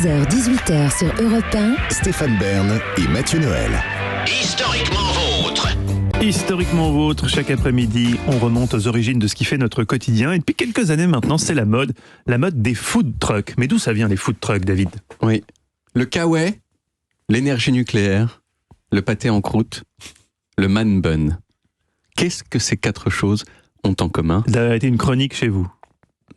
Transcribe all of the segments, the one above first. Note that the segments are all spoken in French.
16h-18h sur Europe 1. Stéphane Bern et Mathieu Noël. Historiquement vôtre. Historiquement vôtre, chaque après-midi, on remonte aux origines de ce qui fait notre quotidien. Et depuis quelques années maintenant, c'est la mode des food trucks. Mais d'où ça vient les food trucks, David ? Oui, le kawaii, l'énergie nucléaire, le pâté en croûte, le man bun. Qu'est-ce que ces quatre choses ont en commun ? Ça a été une chronique chez vous ?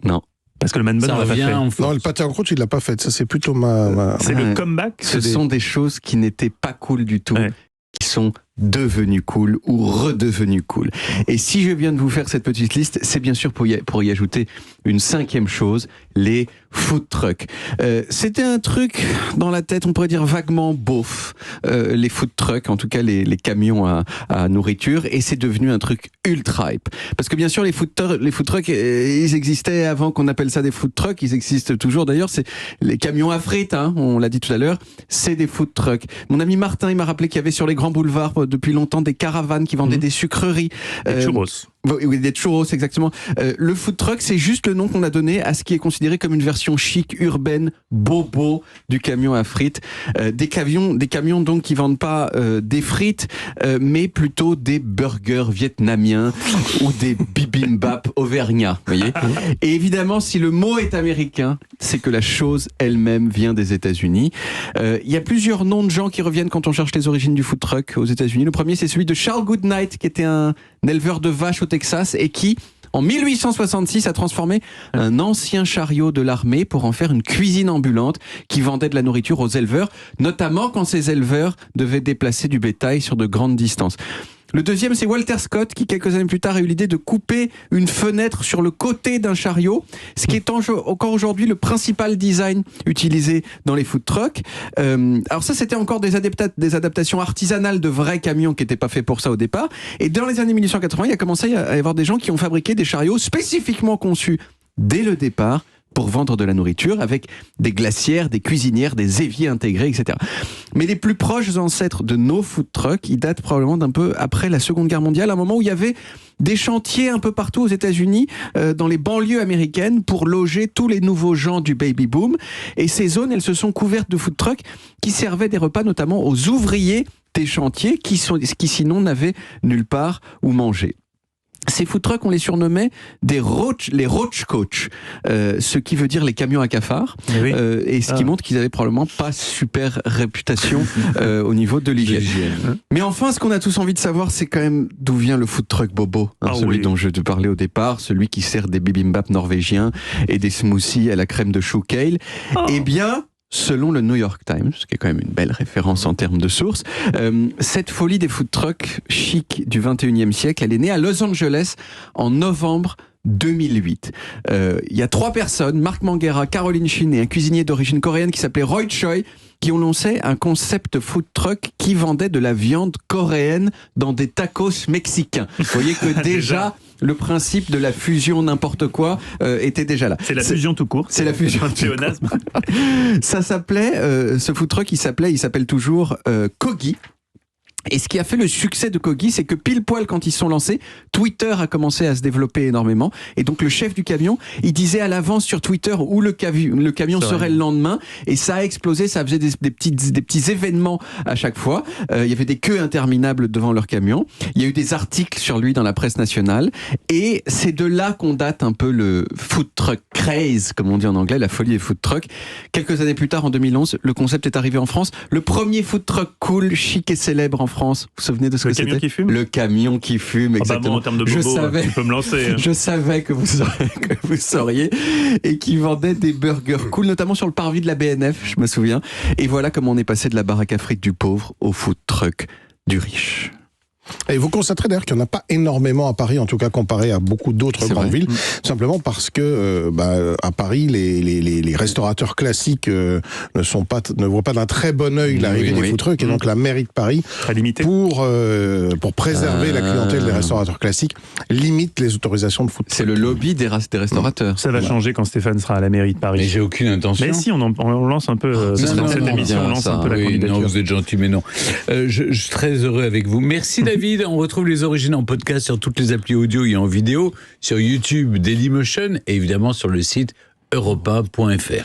Non. Parce que le man bun, on l'a pas fait. Non, le pâté en croûte, il l'a pas fait. Ça, c'est plutôt ma... C'est le comeback. Ce sont des choses qui n'étaient pas cool du tout, qui sont devenues cool ou redevenues cool. Et si je viens de vous faire cette petite liste, c'est bien sûr pour y ajouter une cinquième chose, les food trucks. C'était un truc dans la tête, on pourrait dire vaguement beauf, les food trucks, en tout cas les camions à nourriture, et c'est devenu un truc ultra hype. Parce que bien sûr, les food trucks, ils existaient avant qu'on appelle ça des food trucks, ils existent toujours d'ailleurs, c'est les camions à frites, hein, on l'a dit tout à l'heure, c'est des food trucks. Mon ami Martin, il m'a rappelé qu'il y avait sur les grands boulevards depuis longtemps des caravanes qui vendaient des sucreries. Des churros. Oui, des churros, exactement. Le food truck, c'est juste le nom qu'on a donné à ce qui est considéré comme une version chic, urbaine, bobo du camion à frites. Des camions donc qui vendent pas des frites, mais plutôt des burgers vietnamiens ou des bibimbap auvergnats, voyez. Et évidemment, si le mot est américain, c'est que la chose elle-même vient des États-Unis. Il y a plusieurs noms de gens qui reviennent quand on cherche les origines du food truck aux États-Unis. Le premier, c'est celui de Charles Goodnight, qui était un éleveur de vaches au Texas et qui, en 1866, a transformé un ancien chariot de l'armée pour en faire une cuisine ambulante qui vendait de la nourriture aux éleveurs, notamment quand ces éleveurs devaient déplacer du bétail sur de grandes distances. Le deuxième, c'est Walter Scott, qui quelques années plus tard a eu l'idée de couper une fenêtre sur le côté d'un chariot, ce qui est encore aujourd'hui le principal design utilisé dans les food trucks. Alors ça, c'était encore des adaptations artisanales de vrais camions qui n'étaient pas faits pour ça au départ. Et dans les années 1880, il a commencé à y avoir des gens qui ont fabriqué des chariots spécifiquement conçus dès le départ pour vendre de la nourriture, avec des glacières, des cuisinières, des éviers intégrés, etc. Mais les plus proches ancêtres de nos food trucks, ils datent probablement d'un peu après la Seconde Guerre mondiale, un moment où il y avait des chantiers un peu partout aux États-Unis, dans les banlieues américaines, pour loger tous les nouveaux gens du baby boom. Et ces zones, elles se sont couvertes de food trucks qui servaient des repas notamment aux ouvriers des chantiers qui sinon n'avaient nulle part où manger. Ces food trucks, on les surnommait les roach coach, ce qui veut dire les camions à cafards, et ce qui montre qu'ils avaient probablement pas super réputation au niveau de l'hygiène. Mais enfin, ce qu'on a tous envie de savoir, c'est quand même d'où vient le food truck bobo, celui dont je te parlais au départ, celui qui sert des bibimbap norvégiens et des smoothies à la crème de chou kale. Eh bien, selon le New York Times, ce qui est quand même une belle référence en termes de sources, cette folie des food trucks chic du 21e siècle, elle est née à Los Angeles en novembre 2008. Il y a 3 personnes, Mark Manguera, Caroline Shin et un cuisinier d'origine coréenne qui s'appelait Roy Choi, qui ont lancé un concept food truck qui vendait de la viande coréenne dans des tacos mexicains. Vous voyez que déjà le principe de la fusion n'importe quoi était déjà là. C'est la fusion tout court. C'est la fusion. Ça s'appelait, ce food truck, il s'appelle toujours Kogi. Et ce qui a fait le succès de Kogi, c'est que pile poil quand ils sont lancés, Twitter a commencé à se développer énormément. Et donc le chef du camion, il disait à l'avance sur Twitter où le camion serait le lendemain. Et ça a explosé, ça faisait des petits événements à chaque fois. Il y avait des queues interminables devant leur camion. Il y a eu des articles sur lui dans la presse nationale. Et c'est de là qu'on date un peu le food truck craze, comme on dit en anglais, la folie des food trucks. Quelques années plus tard, en 2011, le concept est arrivé en France. Le premier food truck cool, chic et célèbre en France. Vous vous souvenez de ce que c'était ? Le camion qui fume ? Le camion qui fume, exactement. En termes de bobo, tu peux me lancer. Je savais que vous sauriez. Et qui vendait des burgers cool, notamment sur le parvis de la BNF, je me souviens. Et voilà comment on est passé de la baraque à frites du pauvre au food truck du riche. Et vous constaterez d'ailleurs qu'il n'y en a pas énormément à Paris, en tout cas comparé à beaucoup d'autres grandes villes, simplement parce que à Paris, les restaurateurs classiques ne voient pas d'un très bon œil l'arrivée des food trucks, et donc la mairie de Paris, pour préserver la clientèle des restaurateurs classiques, limite les autorisations de food truck. C'est le lobby des restaurateurs. Ça va changer quand Stéphane sera à la mairie de Paris. Mais j'ai aucune intention. Mais si, on lance un peu dans cette émission, on lance un peu la candidature. Non, vous êtes gentil, mais non. Je suis très heureux avec vous. Merci David. On retrouve les origines en podcast sur toutes les applis audio et en vidéo, sur YouTube, Dailymotion et évidemment sur le site europe1.fr.